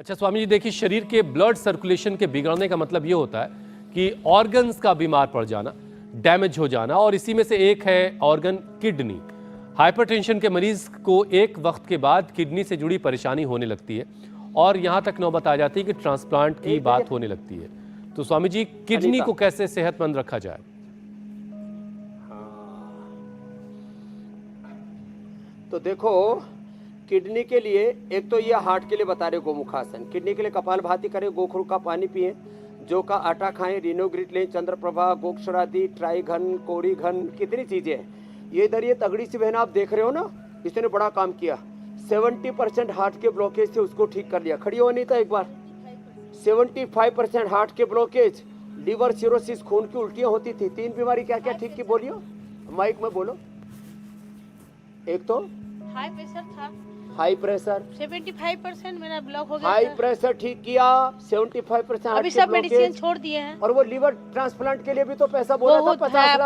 अच्छा स्वामी जी, देखिए शरीर के ब्लड सर्कुलेशन के बिगड़ने का मतलब ये होता है कि ऑर्गन्स का बीमार पड़ जाना, डैमेज हो जाना, और इसी में से एक है ऑर्गन किडनी। हाइपरटेंशन के मरीज को एक वक्त के बाद किडनी से जुड़ी परेशानी होने लगती है और यहाँ तक नौबत आ जाती है कि ट्रांसप्लांट की बात होने लगती है। तो स्वामी जी, किडनी को कैसे सेहतमंद रखा जाए? तो देखो, किडनी के लिए एक तो ये हार्ट के लिए बता रहे गोमुखासन, किडनी के लिए कपालभाति करें, गोखरू का पानी पिए, जौ का आटा खाएं, रिनोग्रिट लें, चंद्रप्रभा, गोक्षरादि, ट्राइघन, कोरीघन, कितनी चीजें हैं। ये इधर ये तगड़ी सी बहन आप देख रहे हो ना, इसने बड़ा काम किया। 70% हार्ट के ब्लॉकेज से उसको ठीक कर लिया। खड़ी हो नहीं था एक बार। 75% हार्ट के ब्लॉकेज, लीवर सिरोसिस, खून की उल्टियां होती थी। 3 बीमारी क्या क्या ठीक की बोलियो, माइक में बोलो। एक तो हाई प्रेशर था, हाई प्रेशर 75% मेरा ब्लॉक हो गया हाई था। प्रेशर ठीक किया, 75% अभी सब मेडिसिन छोड़ दिए हैं। और वो लीवर ट्रांसप्लांट के लिए भी तो पैसा बोला था,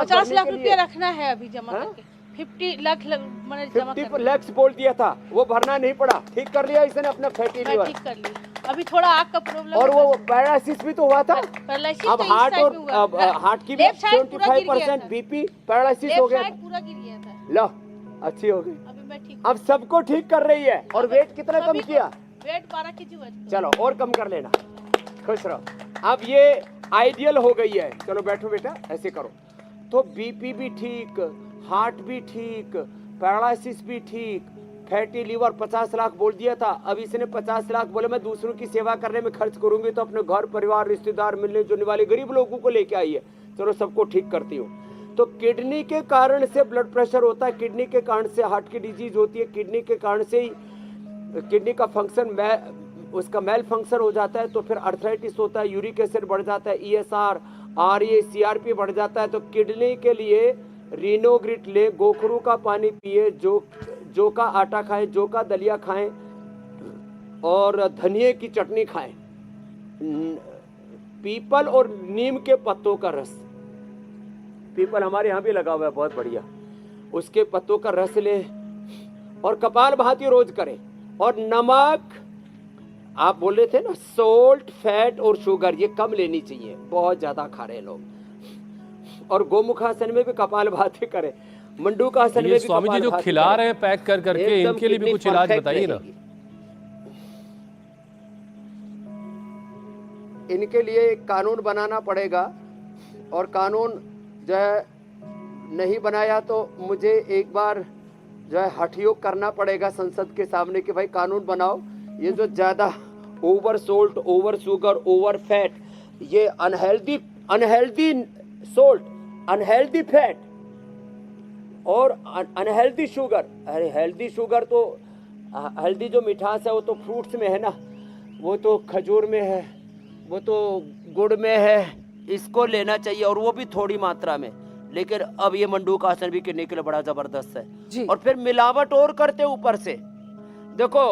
50 लाख रुपया रखना है अभी जमा करके। 50 लाख मैंने जमा 50 लाख बोल दिया था, वो भरना नहीं पड़ा, ठीक कर लिया इसने अपना फैटी लीवर। ठीक कर लिया। अभी थोड़ा आँख का प्रॉब्लम और वो पैरालिसिस भी तो हुआ था। पैरालिसिस अब हार्ट और हार्ट की भी 75% बीपी पैरालिसिस हो गया, पूरा गिर गया था। लो अच्छी हो गई, अभी मैं ठीक, अब सबको ठीक कर रही है। और वेट कितना कम किया? वेट 12 केजी हुआ। चलो और कम कर लेना, खुश रहो। अब ये आइडियल हो गई है। चलो बैठो बेटा, ऐसे करो। तो बीपी भी ठीक, हार्ट भी ठीक, पैरालिसिस भी ठीक, फैटी लीवर 50 लाख बोल दिया था। अब इसने 50 लाख बोले मैं दूसरों की सेवा करने में खर्च करूंगी तो अपने घर परिवार रिश्तेदार मिलने जुलने वाले गरीब लोगों को लेके आई है। चलो सबको ठीक करती हूँ। तो किडनी के कारण से ब्लड प्रेशर होता है, किडनी के कारण से हार्ट की डिजीज होती है, किडनी के कारण से ही किडनी का फंक्शन उसका मेल फंक्शन हो जाता है। तो फिर अर्थराइटिस होता है, यूरिक एसिड बढ़ जाता है, ESR, RA, CRP बढ़ जाता है। तो किडनी के लिए रिनोग्रिट ले, गोखरू का पानी पिए, जौ का आटा खाएं, जौ का दलिया खाएं और धनिए की चटनी खाएं। पीपल और नीम के पत्तों का रस, पीपल हमारे यहाँ भी लगा हुआ है बहुत बढ़िया, उसके पत्तों का रस लें और कपालभाति रोज करें। और नमक, आप बोल रहे थे ना, सोल्ट, फैट और शुगर ये कम लेनी चाहिए, बहुत ज्यादा खा रहे हैं लोग। और गोमुखासन में भी कपालभाति करें, मंडूकासन में भी। स्वामी जी जो खिला रहे हैं पैक कर करके, इनके लिए भी कुछ इलाज बताइए ना। इनके लिए एक कानून बनाना पड़ेगा, और कानून जो है नहीं बनाया तो मुझे एक बार जो है हठयोग करना पड़ेगा संसद के सामने कि भाई कानून बनाओ। ये जो ज्यादा over salt, over sugar, over fat, ये अनहेल्दी सोल्ट, अनहेल्दी फैट और अनहेल्दी शुगर। अरे हेल्दी शुगर तो, हेल्दी जो मिठास है वो तो फ्रूट्स में है ना, वो तो खजूर में है, वो तो गुड़ में है, इसको लेना चाहिए और वो भी थोड़ी मात्रा में। लेकिन अब ये मंडूकासन भी किडनी के लिए बड़ा जबरदस्त है। और फिर मिलावट और करते ऊपर से। देखो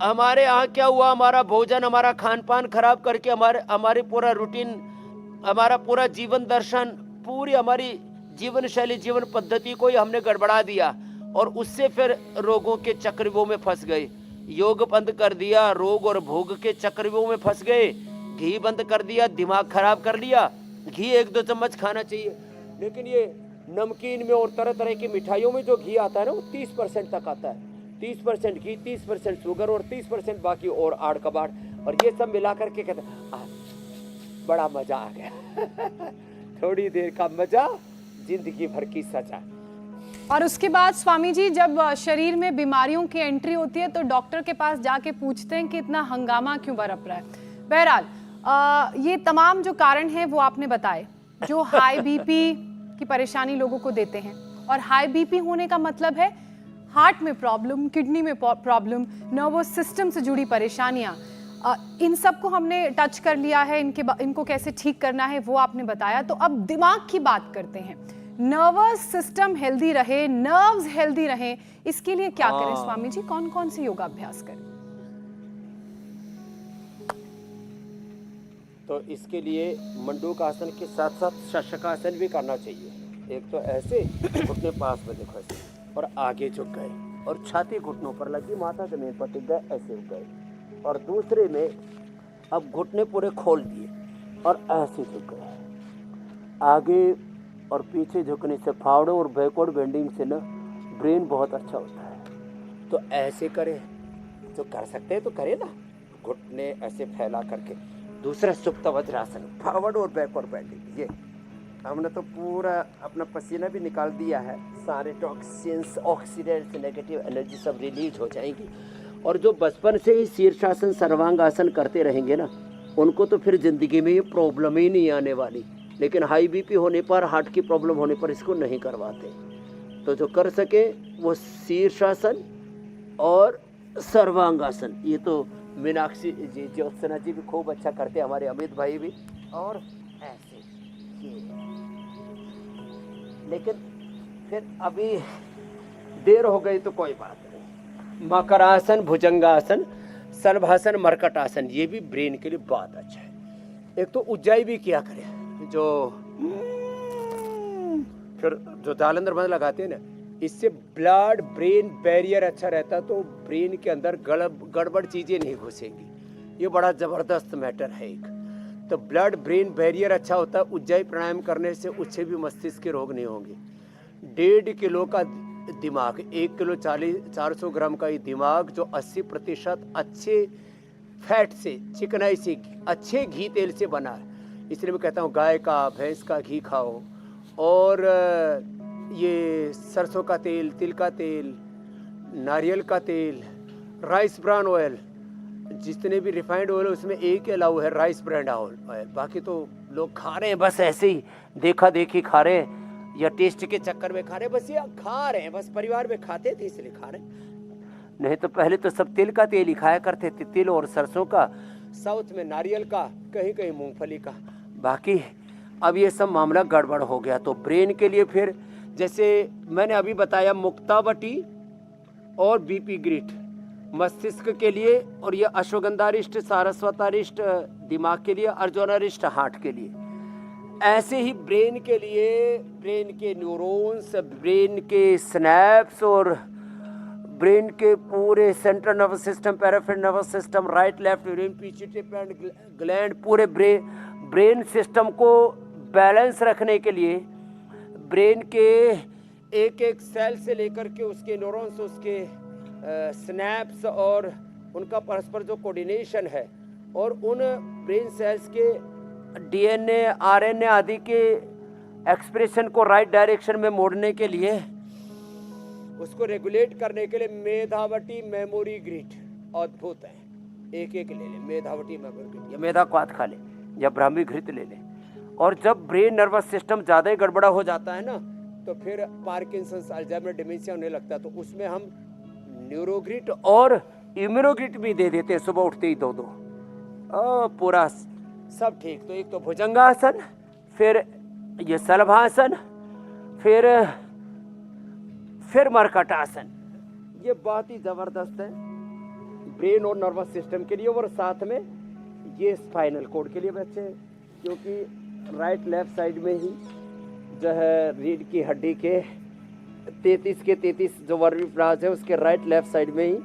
हमारे यहाँ क्या हुआ, हमारा भोजन, हमारा खान पान खराब करके हमारी पूरा रूटीन, हमारा पूरा जीवन दर्शन, पूरी हमारी जीवन शैली, जीवन पद्धति को ही हमने गड़बड़ा दिया और उससे फिर रोगों के चक्रव्यूह में फंस गए। योग बंद कर दिया, रोग और भोग के चक्रव्यूह में फंस गए। घी बंद कर दिया, दिमाग खराब कर लिया। घी 1-2 चम्मच खाना चाहिए, लेकिन ये नमकीन में और तरह तरह की मिठाइयों में जो घी आता है ना, वो 30% तक आता है। 30% घी, 30% शुगर और 30% बाकी और आड़ कबाड़, और ये सब मिला करके कहते हैं बड़ा मजा आ गया। थोड़ी देर का मजा, जिंदगी भर की सजा। और उसके बाद स्वामी जी जब शरीर में बीमारियों की एंट्री होती है तो डॉक्टर के पास जाके पूछते हैं कि इतना हंगामा क्यों बरप रहा है। बहरहाल ये तमाम जो कारण हैं वो आपने बताए, जो हाई बीपी की परेशानी लोगों को देते हैं। और हाई बीपी होने का मतलब है हार्ट में प्रॉब्लम, किडनी में प्रॉब्लम, नर्वस सिस्टम से जुड़ी परेशानियां। इन सब को हमने टच कर लिया है, इनको कैसे ठीक करना है वो आपने बताया। तो अब दिमाग की बात करते हैं। नर्वस सिस्टम हेल्दी रहे, नर्व्स हेल्दी रहे, इसके लिए क्या करें स्वामी जी? कौन कौन से योगाभ्यास करें? तो इसके लिए मंडूकासन के साथ साथ शशकासन भी करना चाहिए। एक तो ऐसे घुटने पास में देखो ऐसे, और आगे झुक गए और छाती घुटनों पर लगी, माथा जमीन पर टिक गए, ऐसे हो गए। और दूसरे में अब घुटने पूरे खोल दिए और ऐसे झुक गए। आगे और पीछे झुकने से, फावड़े और बैकवर्ड बेंडिंग से ना ब्रेन बहुत अच्छा होता है। तो ऐसे करें तो कर सकते हैं तो करें ना, घुटने ऐसे फैला करके। दूसरा सुप्त वज्रासन, फॉरवर्ड और बैकवर्ड बेंडिंग। ये हमने तो पूरा अपना पसीना भी निकाल दिया है, सारे टॉक्सिन्स, ऑक्सीडेंट्स, नेगेटिव एनर्जी सब रिलीज हो जाएंगी। और जो बचपन से ही शीर्षासन, सर्वांगासन करते रहेंगे ना, उनको तो फिर ज़िंदगी में ये प्रॉब्लम ही नहीं आने वाली। लेकिन हाई बीपी होने पर, हार्ट की प्रॉब्लम होने पर इसको नहीं करवाते। तो जो कर सके वो शीर्षासन और सर्वांगासन, ये तो मीनाक्षी जी, ज्योत्सना जी भी खूब अच्छा करते हैं, हमारे अमित भाई भी। और ऐसे ये, लेकिन फिर अभी देर हो गई तो कोई बात नहीं। मकरासन, भुजंगासन, शलभासन, मरकटासन, ये भी ब्रेन के लिए बहुत अच्छा है। एक तो उज्जाई भी किया करें, जो फिर जो जालंधर बंद लगाते हैं ना, इससे ब्लड ब्रेन बैरियर अच्छा रहता है, तो ब्रेन के अंदर गड़बड़ चीज़ें नहीं घुसेंगी। ये बड़ा ज़बरदस्त मैटर है एक। तो ब्लड ब्रेन बैरियर अच्छा होता है। उज्जाई प्राणायाम करने से उससे भी मस्तिष्क के रोग नहीं होंगे। 1.5 किलो का दिमाग, 1 किलो 400 ग्राम का ये दिमाग जो 80% अच्छे फैट से, चिकनाई से, अच्छे घी तेल से बना है। इसलिए मैं कहता हूँ गाय का, भैंस का घी खाओ, और ये सरसों का तेल, तिल का तेल, नारियल का तेल, राइस ब्रान ऑयल, जितने भी रिफाइंड ऑयल है उसमें एक ही अलाउ है, राइस ब्रांड ऑयल। बाकी तो लोग खा रहे हैं बस ऐसे ही, देखा देखी खा रहे हैं या टेस्ट के चक्कर में खा रहे हैं, बस ये खा रहे हैं, बस परिवार में खाते थे इसलिए खा रहे हैं। नहीं तो पहले तो सब तिल का तेल ही खाया करते थे, तिल और सरसों का, साउथ में नारियल का, कहीं कहीं मूंगफली का। बाकी अब ये सब मामला गड़बड़ हो गया। तो ब्रेन के लिए फिर जैसे मैंने अभी बताया, मुक्तावटी और बीपी ग्रिट मस्तिष्क के लिए, और ये अश्वगंधारिष्ट, सारस्वतारिष्ट दिमाग के लिए, अर्जुनारिष्ट हार्ट के लिए। ऐसे ही ब्रेन के लिए, ब्रेन के न्यूरॉन्स, ब्रेन के स्नैप्स और ब्रेन के पूरे central nervous system, peripheral nervous system, right left urine, pituitary gland, पूरे ब्रेन सिस्टम को बैलेंस रखने के लिए ब्रेन के एक एक सेल से लेकर के उसके न्यूरॉन्स, उसके स्नैप्स और उनका परस्पर जो कोऑर्डिनेशन है, और उन ब्रेन सेल्स के डीएनए, आरएनए आदि के एक्सप्रेशन को राइट डायरेक्शन में मोड़ने के लिए, उसको रेगुलेट करने के लिए मेधावटी, मेमोरी ग्रिड अद्भुत है। एक एक ले ले, मेधावटी, मेमोरी ग्रिड, या मेधा क्वाथ खा ले या ब्राह्मी घृत ले ले। और जब ब्रेन नर्वस सिस्टम ज़्यादा ही गड़बड़ा हो जाता है ना, तो फिर पार्किंसंस, अल्जाइमर, डिमेंशिया होने लगता है। तो उसमें हम न्यूरोग्रिट और इम्यूनोग्रिट भी दे देते हैं, सुबह उठते ही 2-2, पूरा सब ठीक। तो एक तो भुजंगासन, फिर ये शलभासन, फिर मरकटासन। ये बहुत ही ज़बरदस्त है ब्रेन और नर्वस सिस्टम के लिए, और साथ में ये स्पाइनल कॉर्ड के लिए भी अच्छे हैं, क्योंकि राइट लेफ्ट साइड में ही जो है रीढ़ की हड्डी के 33 के 33 जो वर्टिब्रास है, उसके राइट लेफ्ट साइड में ही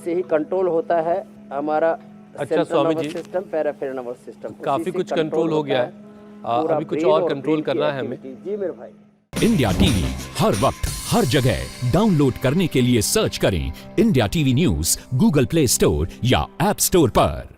से ही कंट्रोल होता है हमारा अच्छा Swami ji, system, peripheral nervous system. काफी कुछ कंट्रोल हो गया है, अभी कुछ और कंट्रोल करना है हमें। जी मेरे भाई। इंडिया टीवी हर वक्त हर जगह डाउनलोड करने के लिए सर्च करें India TV news Google play store या ऐप स्टोर पर।